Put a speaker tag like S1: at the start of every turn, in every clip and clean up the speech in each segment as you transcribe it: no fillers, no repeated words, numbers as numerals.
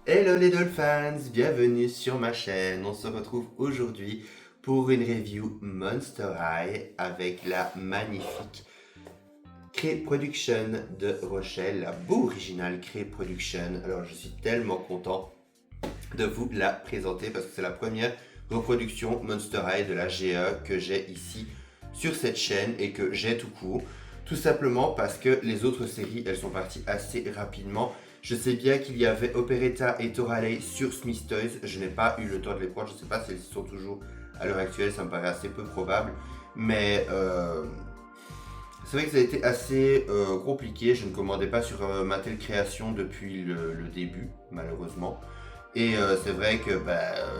S1: Hello les Dolphins, bienvenue sur ma chaîne. On se retrouve aujourd'hui pour une review Monster High avec la magnifique Cree Production de Rochelle, la beau original Cree Production. Alors je suis tellement content de vous la présenter parce que c'est la première reproduction Monster High de la GE que j'ai ici sur cette chaîne et que j'ai tout court. Tout simplement parce que les autres séries, elles sont parties assez rapidement. Je sais bien qu'il y avait Operetta et Toralei sur Smith Toys. Je n'ai pas eu le temps de les prendre. Je ne sais pas si elles y sont toujours à l'heure actuelle. Ça me paraît assez peu probable. Mais c'est vrai que ça a été assez compliqué. Je ne commandais pas sur Mattel Création depuis le début, malheureusement. Et c'est vrai que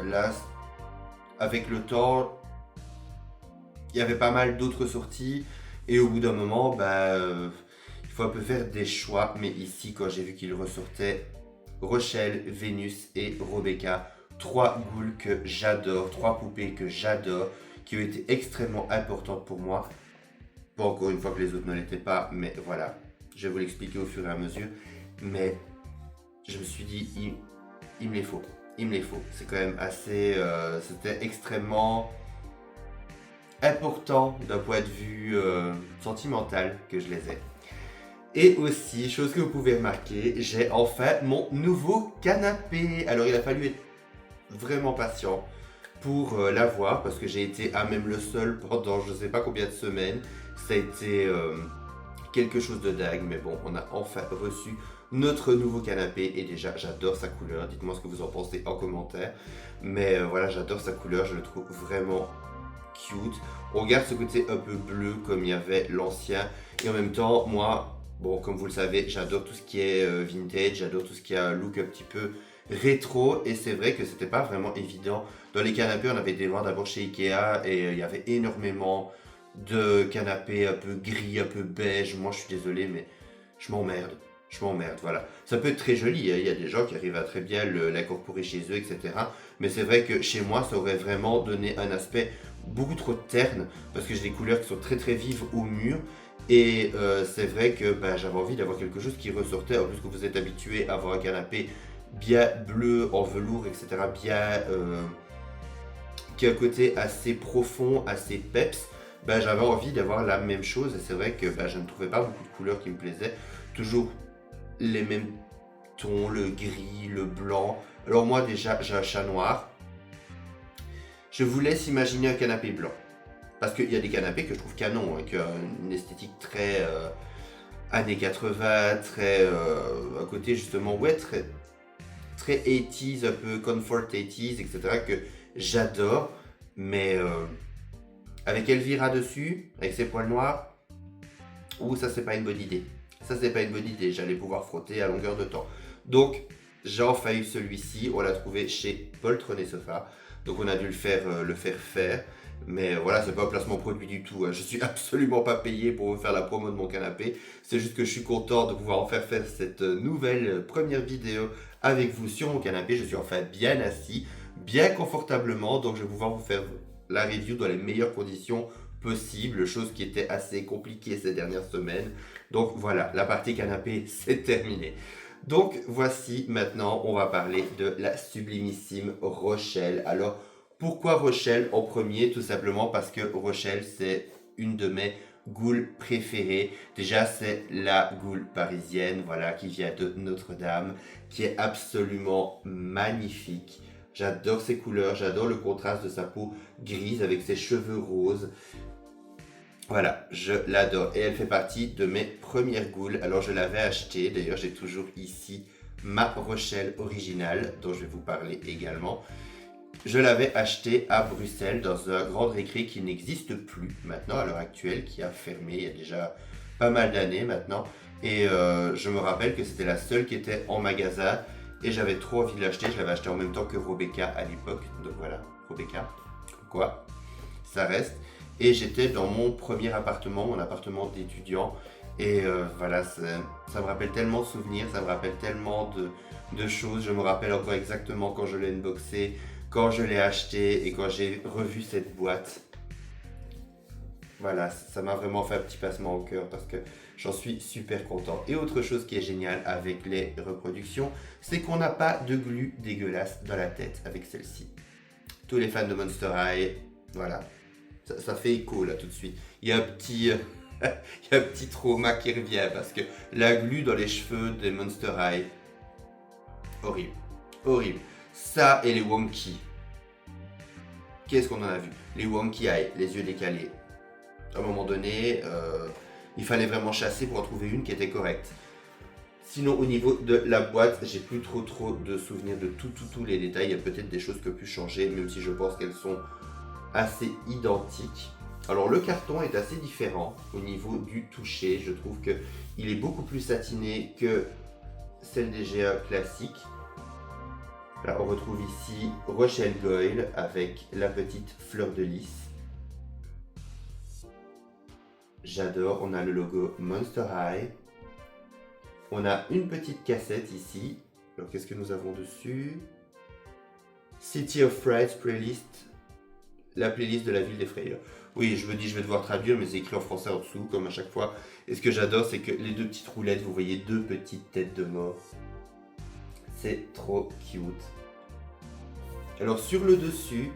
S1: là, avec le temps, il y avait pas mal d'autres sorties. Et au bout d'un moment, il faut un peu faire des choix. Mais ici, quand j'ai vu qu'il ressortait Rochelle, Vénus et Rebecca, trois ghouls que j'adore, trois poupées que j'adore, qui ont été extrêmement importantes pour moi. Pas encore une fois que les autres ne l'étaient pas, mais voilà, je vais vous l'expliquer au fur et à mesure. Mais je me suis dit, il me les faut. Il me les faut. C'est quand même assez. C'était extrêmement important d'un point de vue sentimental que je les ai. Et aussi, chose que vous pouvez remarquer, j'ai enfin mon nouveau canapé. Alors il a fallu être vraiment patient pour l'avoir parce que j'ai été à même le sol pendant je sais pas combien de semaines. Ça a été quelque chose de dingue, mais bon, on a enfin reçu notre nouveau canapé et déjà j'adore sa couleur. Dites-moi ce que vous en pensez en commentaire. Mais voilà, j'adore sa couleur, je le trouve vraiment cute. On garde ce côté un peu bleu comme il y avait l'ancien. Et en même temps, moi, bon, comme vous le savez, j'adore tout ce qui est vintage, j'adore tout ce qui a un look un petit peu rétro. Et c'est vrai que c'était pas vraiment évident. Dans les canapés, on avait des voir d'abord chez Ikea et il y avait énormément de canapés un peu gris, un peu beige. Moi, je suis désolé, mais je m'emmerde. Je m'emmerde, voilà. Ça peut être très joli, hein. Il y a des gens qui arrivent à très bien l'incorporer chez eux, etc. Mais c'est vrai que chez moi, ça aurait vraiment donné un aspect beaucoup trop terne parce que j'ai des couleurs qui sont très très vives au mur. Et c'est vrai que j'avais envie d'avoir quelque chose qui ressortait. En plus que vous êtes habitué à avoir un canapé bien bleu en velours, etc. Bien qui a un côté assez profond, assez peps. J'avais envie d'avoir la même chose et c'est vrai que je ne trouvais pas beaucoup de couleurs qui me plaisaient. Toujours les mêmes tons, le gris, le blanc. Alors moi déjà j'ai un chat noir. Je vous laisse imaginer un canapé blanc. Parce qu'il y a des canapés que je trouve canon, avec une esthétique très années 80, très un côté justement ouais très 80s, un peu comfort 80s, etc. que j'adore. Mais avec Elvira dessus, avec ses poils noirs, ça c'est pas une bonne idée. Ça c'est pas une bonne idée, j'allais pouvoir frotter à longueur de temps. Donc j'ai enfin eu celui-ci, on l'a trouvé chez Poltron et Sofa. Donc on a dû le faire faire. Mais voilà, c'est pas un placement produit du tout, hein. Je suis absolument pas payé pour vous faire la promo de mon canapé. C'est juste que je suis content de pouvoir en faire cette nouvelle première vidéo avec vous sur mon canapé. Je suis enfin bien assis, bien confortablement. Donc je vais pouvoir vous faire la review dans les meilleures conditions possibles, chose qui était assez compliquée ces dernières semaines. Donc voilà, la partie canapé, c'est terminé. Donc voici maintenant, on va parler de la sublimissime Rochelle. Alors pourquoi Rochelle en premier? Tout simplement parce que Rochelle, c'est une de mes ghouls préférées. Déjà, c'est la ghoul parisienne, voilà, qui vient de Notre-Dame, qui est absolument magnifique. J'adore ses couleurs, j'adore le contraste de sa peau grise avec ses cheveux roses. Voilà, je l'adore et elle fait partie de mes premières ghouls. Alors je l'avais achetée, d'ailleurs j'ai toujours ici ma Rochelle originale dont je vais vous parler également. Je l'avais acheté à Bruxelles dans un grand récré qui n'existe plus maintenant à l'heure actuelle, qui a fermé il y a déjà pas mal d'années maintenant. Et je me rappelle que c'était la seule qui était en magasin et j'avais trop envie de l'acheter. Je l'avais acheté en même temps que Rebecca à l'époque. Donc voilà, Rebecca, quoi, ça reste. Et j'étais dans mon premier appartement, mon appartement d'étudiant. Et voilà, ça me rappelle tellement de souvenirs, ça me rappelle tellement de choses. Je me rappelle encore exactement quand je l'ai unboxé, quand je l'ai acheté et quand j'ai revu cette boîte. Voilà, ça m'a vraiment fait un petit passement au cœur parce que j'en suis super content. Et autre chose qui est géniale avec les reproductions, c'est qu'on n'a pas de glu dégueulasse dans la tête avec celle-ci. Tous les fans de Monster High, voilà, ça fait écho là tout de suite. Il y a un petit, il y a un petit trauma qui revient parce que la glu dans les cheveux des Monster High, horrible, horrible. Ça et les wonky. Qu'est-ce qu'on en a vu? Les wonky eye, les yeux décalés. À un moment donné, il fallait vraiment chasser pour en trouver une qui était correcte. Sinon, au niveau de la boîte, j'ai plus trop de souvenirs de tous les détails. Il y a peut-être des choses qui ont pu changer, même si je pense qu'elles sont assez identiques. Alors, le carton est assez différent au niveau du toucher. Je trouve qu'il est beaucoup plus satiné que celle des GA classiques. Là, on retrouve ici Rochelle Goyle avec la petite fleur de lys. J'adore, on a le logo Monster High. On a une petite cassette ici. Alors qu'est-ce que nous avons dessus? City of Fright Playlist. La playlist de la ville des frayeurs. Oui, je me dis, je vais devoir traduire, mais c'est écrit en français en dessous, comme à chaque fois. Et ce que j'adore, c'est que les deux petites roulettes, vous voyez deux petites têtes de mort. C'est trop cute. Alors sur le dessus,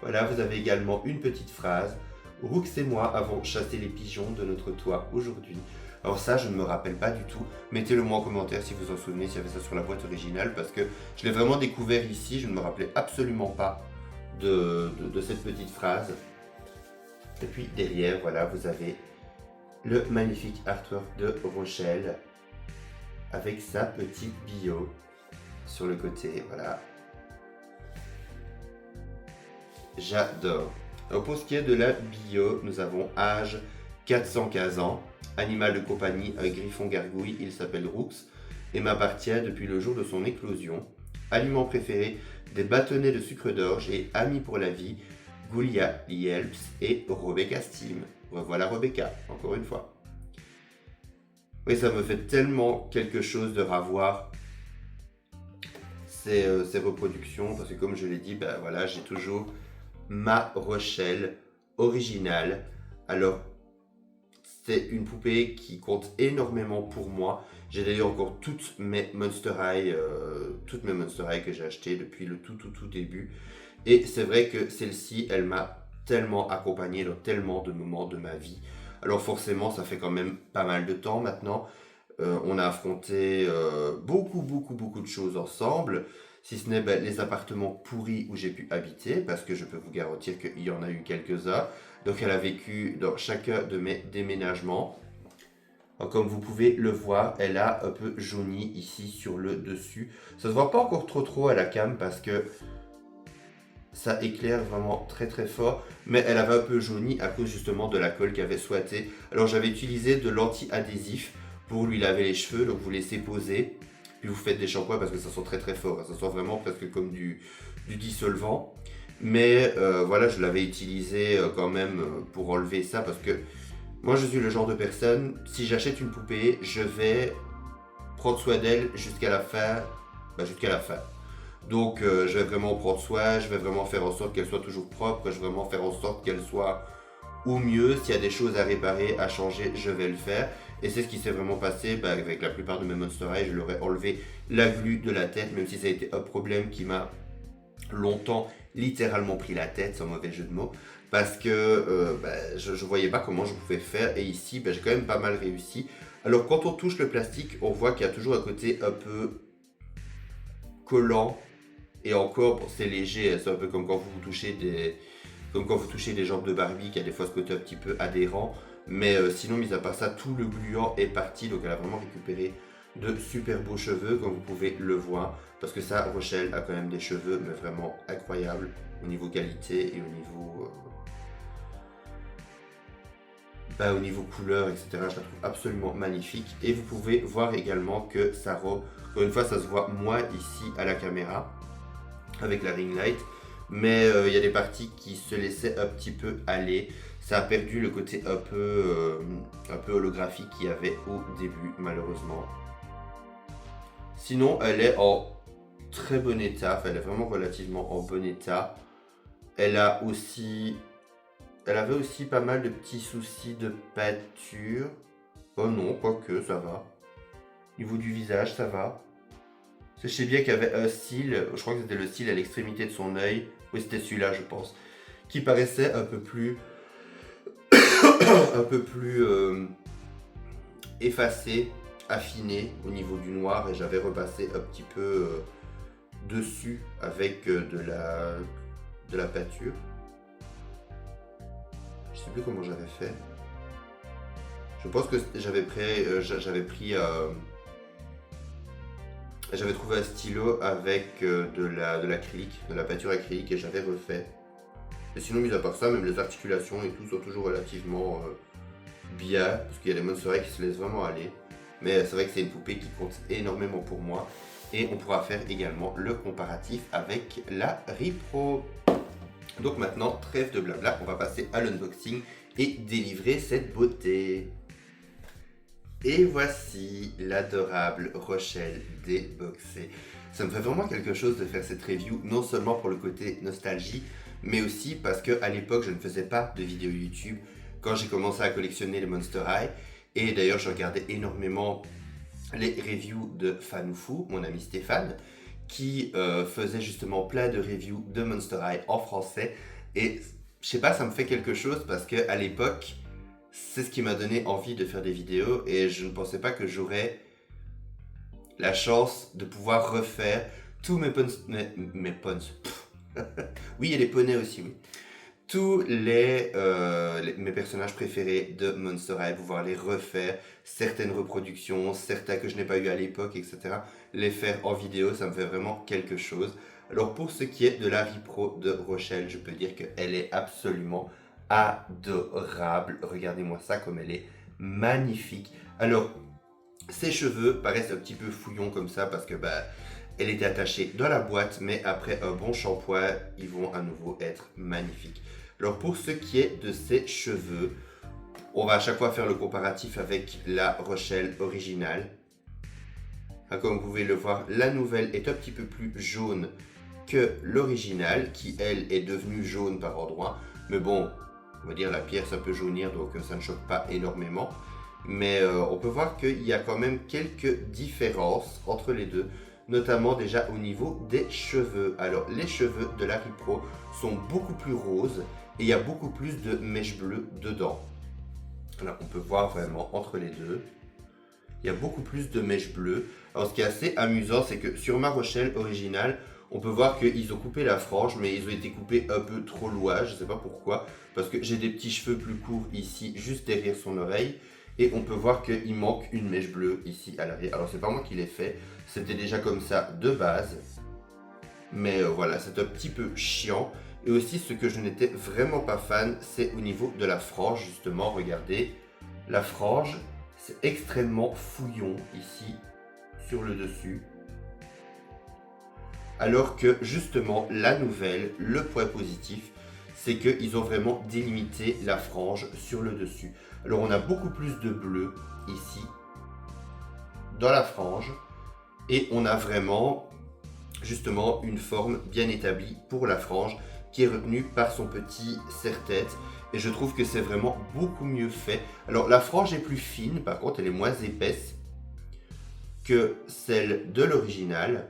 S1: voilà, vous avez également une petite phrase. Rooks et moi avons chassé les pigeons de notre toit aujourd'hui. Alors ça, je ne me rappelle pas du tout. Mettez-le moi en commentaire si vous en souvenez, s'il y avait ça sur la boîte originale, parce que je l'ai vraiment découvert ici, je ne me rappelais absolument pas de cette petite phrase. Et puis derrière, voilà, vous avez le magnifique artwork de Rochelle avec sa petite bio sur le côté, voilà. J'adore. Alors pour ce qui est de la bio, nous avons âge 415 ans, animal de compagnie, un griffon gargouille, il s'appelle Rooks et m'appartient depuis le jour de son éclosion. Aliment préféré, des bâtonnets de sucre d'orge et ami pour la vie, Goulia Yelps et Rebecca Steam. Voilà Rebecca, encore une fois. Oui, ça me fait tellement quelque chose de revoir ces reproductions, parce que comme je l'ai dit, ben voilà, j'ai toujours ma Rochelle originale. Alors, c'est une poupée qui compte énormément pour moi. J'ai d'ailleurs encore toutes mes Monster High que j'ai achetées depuis le tout début. Et c'est vrai que celle-ci, elle m'a tellement accompagné dans tellement de moments de ma vie. Alors forcément, ça fait quand même pas mal de temps maintenant. On a affronté beaucoup de choses ensemble. Si ce n'est les appartements pourris où j'ai pu habiter, parce que je peux vous garantir qu'il y en a eu quelques-uns. Donc elle a vécu dans chacun de mes déménagements. Alors, comme vous pouvez le voir, elle a un peu jauni ici sur le dessus. Ça ne se voit pas encore trop à la cam parce que ça éclaire vraiment très fort. Mais elle avait un peu jauni à cause justement de la colle qu'elle avait souhaité. Alors j'avais utilisé de l'anti-adhésif pour lui laver les cheveux. Donc vous laissez poser. Puis vous faites des shampoings parce que ça sent très fort. Ça sent vraiment presque comme du dissolvant. Mais voilà, je l'avais utilisé quand même pour enlever ça parce que moi je suis le genre de personne, si j'achète une poupée, je vais prendre soin d'elle jusqu'à la fin. Donc je vais vraiment prendre soin, je vais vraiment faire en sorte qu'elle soit toujours propre, je vais vraiment faire en sorte qu'elle soit au mieux. S'il y a des choses à réparer, à changer, je vais le faire. Et c'est ce qui s'est vraiment passé avec la plupart de mes Monster High. Je leur ai enlevé la glu de la tête, même si ça a été un problème qui m'a longtemps littéralement pris la tête, sans mauvais jeu de mots, parce que je voyais pas comment je pouvais faire. Et ici, j'ai quand même pas mal réussi. Alors quand on touche le plastique, on voit qu'il y a toujours un côté un peu collant. Et encore, bon, c'est léger, c'est un peu comme quand vous touchez des jambes de Barbie, qui a des fois ce côté un petit peu adhérent. Mais sinon, mis à part ça, tout le gluant est parti. Donc elle a vraiment récupéré de super beaux cheveux, comme vous pouvez le voir. Parce que ça, Rochelle a quand même des cheveux, mais vraiment incroyables au niveau qualité et au niveau couleur, etc. Je la trouve absolument magnifique. Et vous pouvez voir également que sa robe, encore une fois, ça se voit moins ici à la caméra, avec la ring light. Mais il y a des parties qui se laissaient un petit peu aller. Ça a perdu le côté un peu holographique qu'il y avait au début, malheureusement. Sinon, elle est en très bon état, elle est vraiment relativement en bon état. Elle a aussi elle avait aussi pas mal de petits soucis de pâture. Oh non, quoique, ça va. Au niveau du visage, ça va. Je sais bien qu'il y avait un cil, je crois que c'était le cil à l'extrémité de son œil. Oui, c'était celui-là, je pense. Qui paraissait un peu plus... un peu plus effacé, affiné au niveau du noir. Et j'avais repassé un petit peu dessus avec de la pâture. Je sais plus comment j'avais fait. Je pense que j'avais trouvé un stylo avec de l'acrylique, de la peinture acrylique et j'avais refait. Et sinon, mis à part ça, même les articulations et tout sont toujours relativement bien, parce qu'il y a des Monster High qui se laissent vraiment aller. Mais c'est vrai que c'est une poupée qui compte énormément pour moi. Et on pourra faire également le comparatif avec la Repro. Donc maintenant, trêve de blabla, on va passer à l'unboxing et délivrer cette beauté. Et voici l'adorable Rochelle déboxée. Ça me fait vraiment quelque chose de faire cette review, non seulement pour le côté nostalgie, mais aussi parce qu'à l'époque, je ne faisais pas de vidéos YouTube quand j'ai commencé à collectionner les Monster High. Et d'ailleurs, je regardais énormément les reviews de Fanoufou, mon ami Stéphane, qui faisait justement plein de reviews de Monster High en français. Et je sais pas, ça me fait quelque chose parce qu'à l'époque, c'est ce qui m'a donné envie de faire des vidéos et je ne pensais pas que j'aurais la chance de pouvoir refaire tous mes puns. Oui, et les poneys aussi, oui. Tous mes personnages préférés de Monster High, pouvoir les refaire, certaines reproductions, certains que je n'ai pas eu à l'époque, etc. Les faire en vidéo, ça me fait vraiment quelque chose. Alors pour ce qui est de la Repro de Rochelle, je peux dire qu'elle est absolument adorable. Regardez-moi ça comme elle est magnifique. Alors, ses cheveux paraissent un petit peu fouillons comme ça parce que elle était attachée dans la boîte, mais après un bon shampoing, ils vont à nouveau être magnifiques. Alors pour ce qui est de ses cheveux, on va à chaque fois faire le comparatif avec la Rochelle originale. Comme vous pouvez le voir, la nouvelle est un petit peu plus jaune que l'originale, qui elle est devenue jaune par endroits. Mais bon, on va dire la pierre ça peut jaunir, donc ça ne choque pas énormément. Mais on peut voir qu'il y a quand même quelques différences entre les deux, notamment déjà au niveau des cheveux. Alors les cheveux de la Repro sont beaucoup plus roses et il y a beaucoup plus de mèches bleues dedans. Alors on peut voir vraiment entre les deux, il y a beaucoup plus de mèches bleues. Alors ce qui est assez amusant, c'est que sur ma Rochelle originale, on peut voir qu'ils ont coupé la frange, mais ils ont été coupés un peu trop loin, je ne sais pas pourquoi, parce que j'ai des petits cheveux plus courts ici, juste derrière son oreille, et on peut voir qu'il manque une mèche bleue ici à l'arrière. Alors c'est pas moi qui l'ai fait, c'était déjà comme ça de base, mais voilà, c'est un petit peu chiant. Et aussi ce que je n'étais vraiment pas fan, c'est au niveau de la frange, justement, regardez, la frange, c'est extrêmement fouillon ici, sur le dessus. Alors que justement la nouvelle, le point positif, c'est qu'ils ont vraiment délimité la frange sur le dessus. Alors on a beaucoup plus de bleu ici, dans la frange, et on a vraiment justement une forme bien établie pour la frange qui est retenue par son petit serre-tête. Et je trouve que c'est vraiment beaucoup mieux fait. Alors la frange est plus fine, par contre elle est moins épaisse que celle de l'original.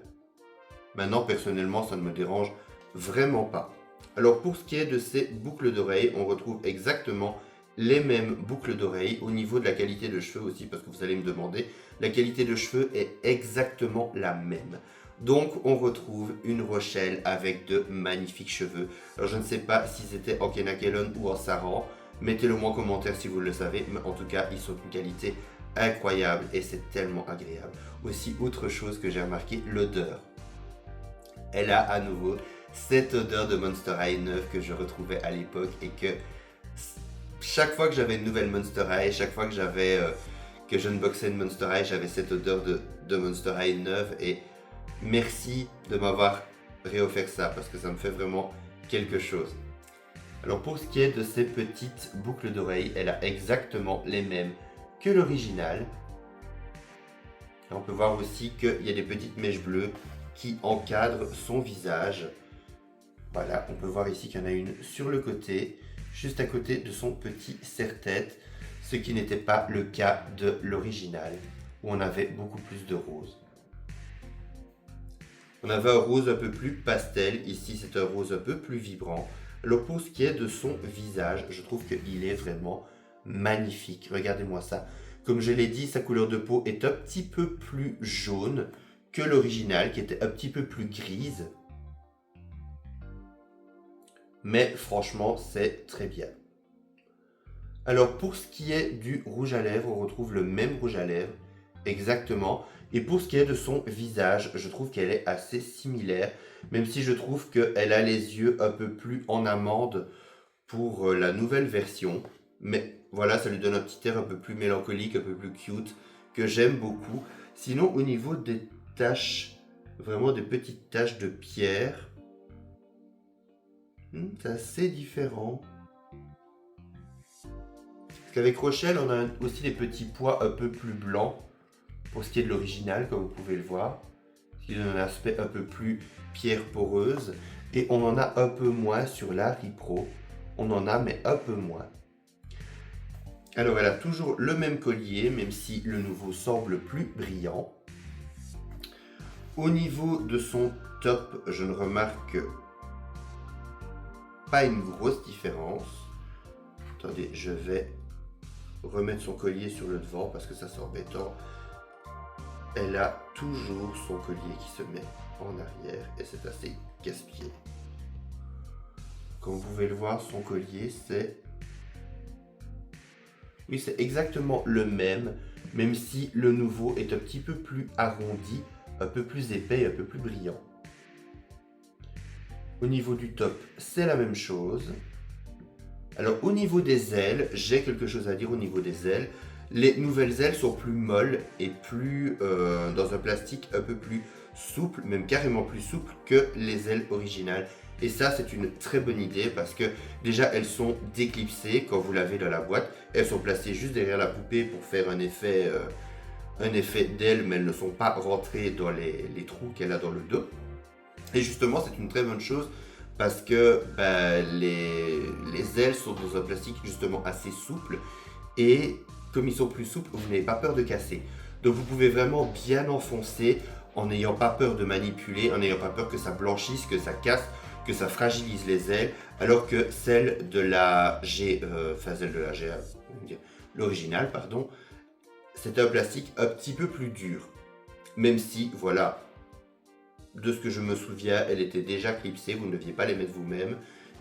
S1: Maintenant, personnellement, ça ne me dérange vraiment pas. Alors, pour ce qui est de ces boucles d'oreilles, on retrouve exactement les mêmes boucles d'oreilles au niveau de la qualité de cheveux aussi, parce que vous allez me demander, la qualité de cheveux est exactement la même. Donc, on retrouve une Rochelle avec de magnifiques cheveux. Alors, je ne sais pas si c'était en Kenakellon ou en Saran. Mettez-le moi en commentaire si vous le savez, mais en tout cas, ils sont d'une qualité incroyable et c'est tellement agréable. Aussi, autre chose que j'ai remarqué, l'odeur. Elle a à nouveau cette odeur de Monster High 9 que je retrouvais à l'époque et que chaque fois que j'avais une nouvelle Monster High, chaque fois que j'unboxais une Monster High, j'avais cette odeur de Monster High 9 et merci de m'avoir réoffert ça parce que ça me fait vraiment quelque chose. Alors pour ce qui est de ces petites boucles d'oreilles, elle a exactement les mêmes que l'original. On peut voir aussi qu'il y a des petites mèches bleues qui encadre son visage. Voilà, on peut voir ici qu'il y en a une sur le côté juste à côté de son petit serre-tête, ce qui n'était pas le cas de l'original, où on avait beaucoup plus de rose. On avait un rose un peu plus pastel, ici c'est un rose un peu plus vibrant. Alors pour ce qui est de son visage, je trouve qu'il est vraiment magnifique. Regardez-moi ça. Comme je l'ai dit, sa couleur de peau est un petit peu plus jaune que l'original, qui était un petit peu plus grise. Mais franchement, c'est très bien. Alors pour ce qui est du rouge à lèvres, on retrouve le même rouge à lèvres, exactement. Et pour ce qui est de son visage, je trouve qu'elle est assez similaire, même si je trouve qu'elle a les yeux un peu plus en amande pour la nouvelle version. Mais voilà, ça lui donne un petit air un peu plus mélancolique, un peu plus cute, que j'aime beaucoup. Sinon, au niveau des taches, vraiment des petites taches de pierre, c'est assez différent. Parce qu'avec Rochelle, on a aussi des petits pois un peu plus blancs, pour ce qui est de l'original, comme vous pouvez le voir. Ce qui donne un aspect un peu plus pierre poreuse. Et on en a un peu moins sur la Ripro. On en a, mais un peu moins. Alors, elle a toujours le même collier, même si le nouveau semble plus brillant. Au niveau de son top, je ne remarque pas une grosse différence. Attendez, je vais remettre son collier sur le devant parce que ça c'est embêtant. Elle a toujours son collier qui se met en arrière et c'est assez casse-pied. Comme vous pouvez le voir, son collier c'est... Oui, c'est exactement le même, même si le nouveau est un petit peu plus arrondi, un peu plus épais et un peu plus brillant. Au niveau du top, c'est la même chose. Alors au niveau des ailes, j'ai quelque chose à dire au niveau des ailes. Les nouvelles ailes sont plus molles et plus dans un plastique un peu plus souple, même carrément plus souple que les ailes originales. Et ça, c'est une très bonne idée parce que déjà, elles sont déclipsées quand vous l'avez dans la boîte. Elles sont placées juste derrière la poupée pour faire un effet d'aile, mais elles ne sont pas rentrées dans les trous qu'elle a dans le dos. Et justement, c'est une très bonne chose parce que les ailes sont dans un plastique justement assez souple et comme ils sont plus souples, vous n'avez pas peur de casser. Donc vous pouvez vraiment bien enfoncer en n'ayant pas peur de manipuler, en n'ayant pas peur que ça blanchisse, que ça casse, que ça fragilise les ailes, alors que celle de la celle de la GA, l'original, pardon, c'est un plastique un petit peu plus dur. Même si, voilà, de ce que je me souviens, elle était déjà clipsée, vous ne deviez pas les mettre vous-même.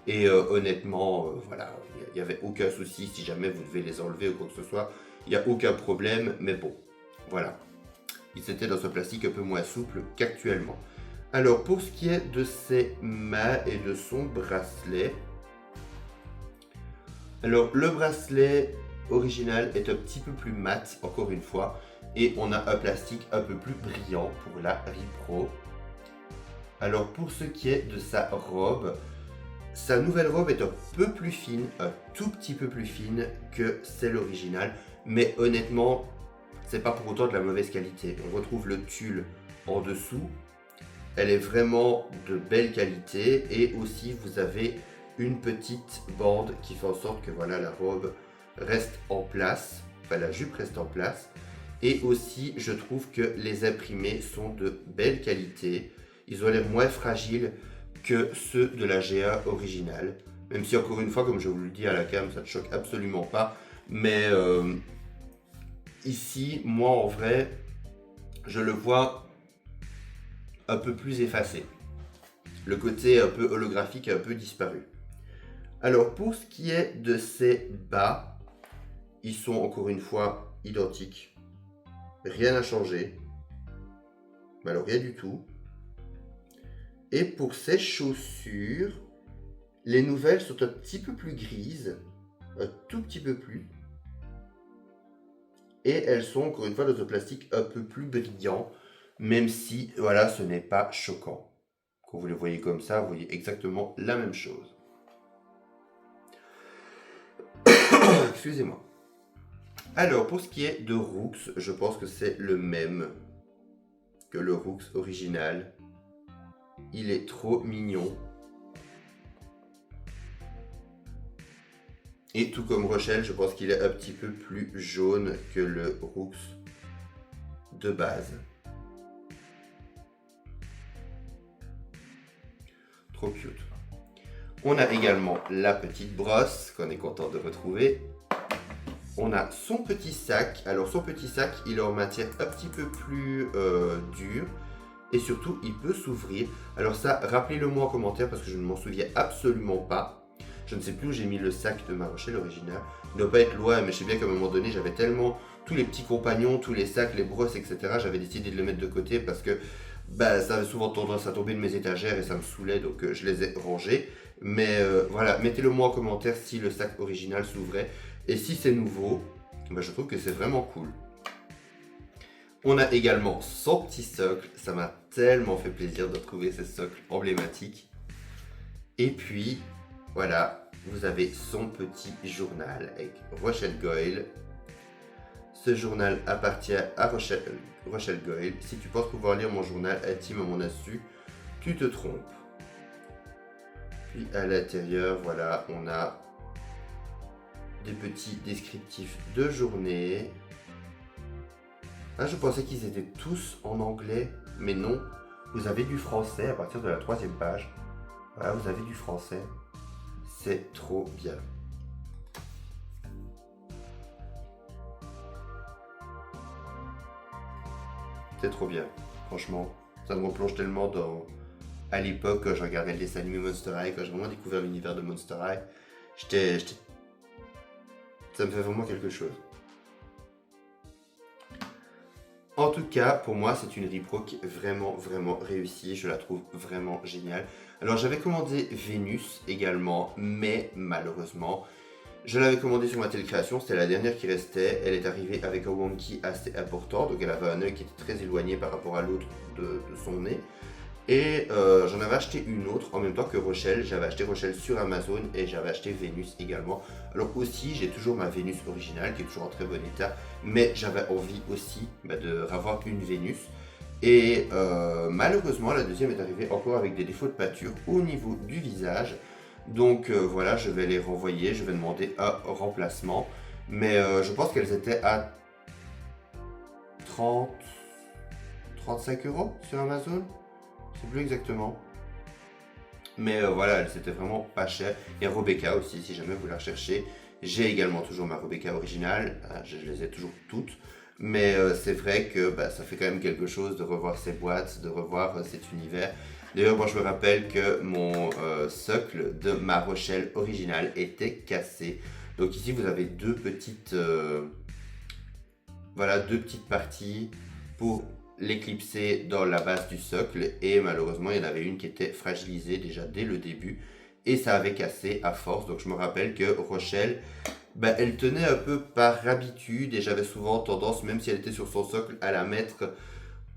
S1: Et honnêtement, voilà, il n'y avait aucun souci si jamais vous devez les enlever ou quoi que ce soit. Il n'y a aucun problème, mais bon, voilà. Ils étaient dans ce plastique un peu moins souple qu'actuellement. Alors, pour ce qui est de ses mains et de son bracelet, alors le bracelet original est un petit peu plus mat, encore une fois, et on a un plastique un peu plus brillant pour la Ripro. Alors pour ce qui est de sa robe, sa nouvelle robe est un peu plus fine, un tout petit peu plus fine que celle originale, mais honnêtement, c'est pas pour autant de la mauvaise qualité. On retrouve le tulle en dessous, elle est vraiment de belle qualité et aussi vous avez une petite bande qui fait en sorte que voilà, la robe reste en place, enfin la jupe reste en place. Et aussi, je trouve que les imprimés sont de belle qualité. Ils ont l'air moins fragiles que ceux de la GA originale. Même si encore une fois, comme je vous le dis à la cam, ça ne choque absolument pas. Mais ici, moi en vrai, je le vois un peu plus effacé. Le côté un peu holographique a un peu disparu. Alors pour ce qui est de ces bas, ils sont encore une fois identiques. Rien n'a changé. Mais alors rien du tout. Et pour ces chaussures, les nouvelles sont un petit peu plus grises, un tout petit peu plus. Et elles sont encore une fois dans un plastique un peu plus brillant, même si voilà, ce n'est pas choquant. Quand vous les voyez comme ça, vous voyez exactement la même chose. Excusez-moi. Alors, pour ce qui est de Rooks, je pense que c'est le même que le Rooks original. Il est trop mignon. Et tout comme Rochelle, je pense qu'il est un petit peu plus jaune que le Roux de base. Trop cute. On a également la petite brosse qu'on est content de retrouver. On a son petit sac. Alors son petit sac, il est en matière un petit peu plus dure. Et surtout, il peut s'ouvrir. Alors ça, rappelez-le moi en commentaire parce que je ne m'en souviens absolument pas. Je ne sais plus où j'ai mis le sac de ma Rochelle originale. Il ne doit pas être loin, mais je sais bien qu'à un moment donné, j'avais tellement tous les petits compagnons, tous les sacs, les brosses, etc. J'avais décidé de les mettre de côté parce que ça avait souvent tendance à tomber de mes étagères et ça me saoulait, donc je les ai rangés. Mais voilà, mettez-le moi en commentaire si le sac original s'ouvrait. Et si c'est nouveau, je trouve que c'est vraiment cool. On a également son petit socle. Ça m'a tellement fait plaisir de trouver ce socle emblématique. Et puis, voilà, vous avez son petit journal avec Rochelle Goyle. Ce journal appartient à Rochelle Goyle. Si tu penses pouvoir lire mon journal intime à mon insu, tu te trompes. Puis à l'intérieur, voilà, on a des petits descriptifs de journée. Ah, je pensais qu'ils étaient tous en anglais, mais non. Vous avez du français à partir de la 3e page. Voilà, vous avez du français. C'est trop bien. C'est trop bien, franchement. Ça me replonge tellement dans... À l'époque, quand je regardais le dessin animé Monster High, quand j'ai vraiment découvert l'univers de Monster High, ça me fait vraiment quelque chose. En tout cas, pour moi, c'est une repro qui est vraiment réussie. Je la trouve vraiment géniale. Alors, j'avais commandé Vénus également, mais malheureusement, je l'avais commandée sur ma télécréation. C'était la dernière qui restait. Elle est arrivée avec un wonky assez important. Donc, elle avait un œil qui était très éloigné par rapport à l'autre de son nez. Et j'en avais acheté une autre en même temps que Rochelle. J'avais acheté Rochelle sur Amazon et j'avais acheté Vénus également. Alors aussi, j'ai toujours ma Vénus originale qui est toujours en très bon état. Mais j'avais envie aussi de revoir une Vénus. Et malheureusement, la deuxième est arrivée encore avec des défauts de peinture au niveau du visage. Donc voilà, je vais les renvoyer. Je vais demander un remplacement. Mais je pense qu'elles étaient à 35 € sur Amazon. Je sais plus exactement. Mais voilà, c'était vraiment pas cher. Il y a Rebecca aussi, si jamais vous la recherchez. J'ai également toujours ma Rebecca originale. Je les ai toujours toutes. Mais c'est vrai que ça fait quand même quelque chose de revoir ces boîtes, de revoir cet univers. D'ailleurs, moi je me rappelle que mon socle de ma Rochelle originale était cassé. Donc ici vous avez deux petites parties pour l'éclipser dans la base du socle et malheureusement il y en avait une qui était fragilisée déjà dès le début et ça avait cassé à force. Donc je me rappelle que Rochelle, elle tenait un peu par habitude et j'avais souvent tendance, même si elle était sur son socle, à la mettre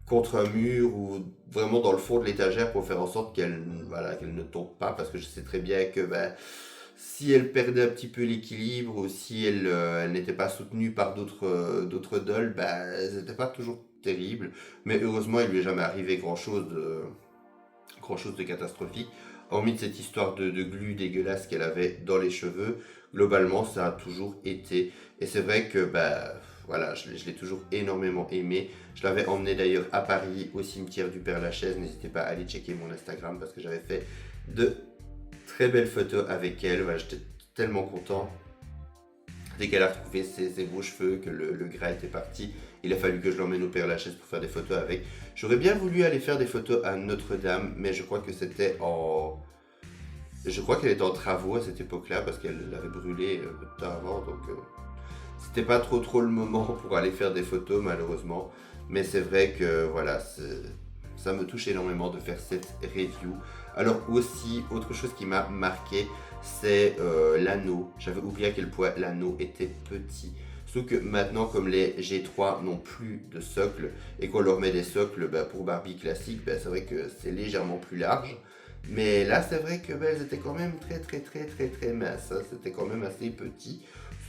S1: contre un mur ou vraiment dans le fond de l'étagère pour faire en sorte qu'elle ne tombe pas, parce que je sais très bien que si elle perdait un petit peu l'équilibre ou si elle n'était pas soutenue par d'autres dolls, c'était pas toujours terrible. Mais heureusement, il lui est jamais arrivé grand chose de catastrophique. Hormis de cette histoire de glu dégueulasse qu'elle avait dans les cheveux, globalement, ça a toujours été. Et c'est vrai que je l'ai toujours énormément aimé. Je l'avais emmené d'ailleurs à Paris au cimetière du Père-Lachaise. N'hésitez pas à aller checker mon Instagram parce que j'avais fait de très belles photos avec elle. Voilà, j'étais tellement content. Dès qu'elle a retrouvé ses beaux cheveux, que le gras était parti, il a fallu que je l'emmène au Père-Lachaise pour faire des photos avec. J'aurais bien voulu aller faire des photos à Notre-Dame, mais je crois que c'était en... Je crois qu'elle était en travaux à cette époque-là, parce qu'elle l'avait brûlé peu de temps avant, donc... C'était pas trop le moment pour aller faire des photos, malheureusement. Mais c'est vrai que, voilà, ça me touche énormément de faire cette review. Alors aussi, autre chose qui m'a marqué, c'est l'anneau. J'avais oublié à quel point l'anneau était petit. Sauf que maintenant, comme les G3 n'ont plus de socle et qu'on leur met des socles pour Barbie classique, c'est vrai que c'est légèrement plus large. Mais là, c'est vrai que elles étaient quand même très minces. Hein. C'était quand même assez petit.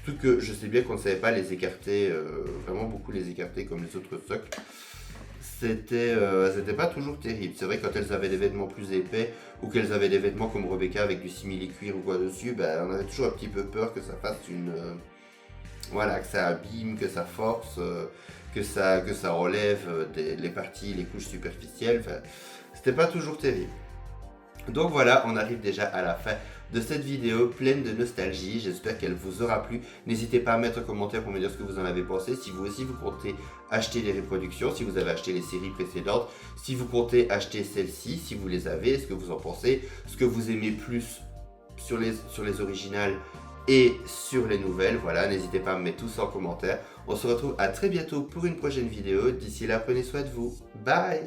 S1: Surtout que je sais bien qu'on ne savait pas les écarter, vraiment beaucoup les écarter comme les autres socles. c'était pas toujours terrible. C'est vrai quand elles avaient des vêtements plus épais ou qu'elles avaient des vêtements comme Rebecca avec du simili-cuir ou quoi dessus, ben, on avait toujours un petit peu peur que ça fasse une... voilà, que ça abîme, que ça force, que ça relève les parties, les couches superficielles. Enfin, c'était pas toujours terrible. Donc voilà, on arrive déjà à la fin de cette vidéo pleine de nostalgie. J'espère qu'elle vous aura plu. N'hésitez pas à mettre un commentaire pour me dire ce que vous en avez pensé. Si vous aussi vous comptez acheter des reproductions, si vous avez acheté les séries précédentes, si vous comptez acheter celles-ci, si vous les avez, ce que vous en pensez, ce que vous aimez plus sur les originales et sur les nouvelles. Voilà, n'hésitez pas à me mettre tout ça en commentaire. On se retrouve à très bientôt pour une prochaine vidéo. D'ici là, prenez soin de vous. Bye!